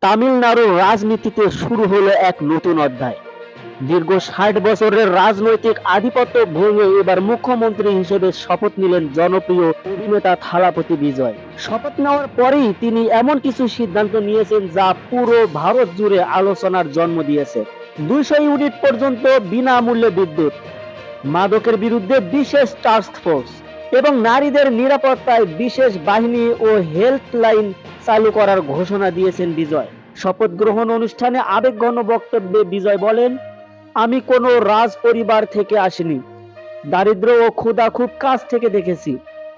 তামিলনাড়ুর রাজনীতিতে শুরু হলো এক নতুন অধ্যায়। দীর্ঘ ৬০ বছরের রাজনৈতিক আধিপত্য ভেঙে এবার মুখ্যমন্ত্রী হিসেবে শপথ নিলেন জনপ্রিয় অভিনেতা থালাপতি বিজয়। শপথ নেওয়ার পরেই তিনি এমন কিছু সিদ্ধান্ত নিয়েছেন যা পুরো ভারত জুড়ে আলোচনার জন্ম দিয়েছে। ২০০ ইউনিট পর্যন্ত বিনামূল্যে বিদ্যুৎ, মাদকের বিরুদ্ধে বিশেষ টাস্ক ফোর্স এবং নারীদের নিরাপত্তায় বিশেষ বাহিনী ও হেল্পলাইন চালু করার ঘোষণা দিয়েছেন বিজয়। শপথ গ্রহণ অনুষ্ঠানে আবেগঘন বক্তব্যে বিজয় বলেন, আমি কোনো রাজ পরিবার থেকে আসিনি, দারিদ্র ও ক্ষুধা খুব কাছ থেকে দেখেছি।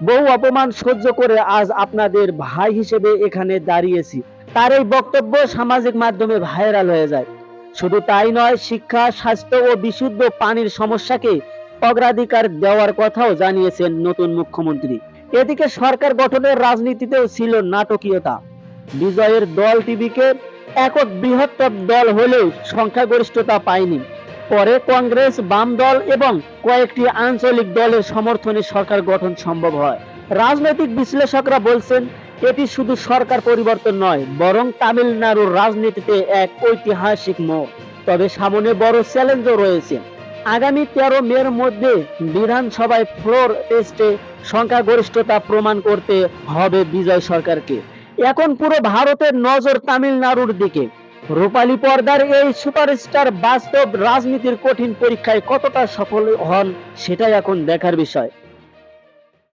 বহু অপমান সহ্য করে আজ আপনাদের ভাই হিসেবে এখানে দাঁড়িয়েছি। তার এই বক্তব্য সামাজিক মাধ্যমে ভাইরাল হয়ে যায়। শুধু তাই নয়, শিক্ষা, স্বাস্থ্য ও বিশুদ্ধ পানির সমস্যাকে অগ্রাধিকার দেওয়ার কথাও জানিয়েছেন নতুন মুখ্যমন্ত্রী। এদিকে সরকার গঠনের রাজনীতিতেও ছিল নাটকীয়তা। বিজয়ের দল টিভিকে একক বৃহত্তর দল হলেও সংখ্যাগরিষ্ঠতা পায়নি। পরে কংগ্রেস, বাম দল এবং কয়েকটি আঞ্চলিক দলের সমর্থনে সরকার গঠন সম্ভব হয়। রাজনৈতিক বিশ্লেষকরা বলছেন, এটি শুধু সরকার পরিবর্তন নয়, বরং তামিলনাড়ুর রাজনীতিতে এক ঐতিহাসিক মোড়। তবে সামনে বড় চ্যালেঞ্জও রয়েছে। আগামী ১৩ মের মধ্যে বিধানসভায় ফ্লোর টেস্টে সংখ্যাগরিষ্ঠতা প্রমাণ করতে হবে বিজয় সরকারকে। এখন পুরো ভারতের নজর তামিলনাড়ুর দিকে। রূপালী পর্দার এই সুপারস্টার বাস্তব রাজনীতির কঠিন পরীক্ষায় কতটা সফল হন সেটাই এখন দেখার বিষয়।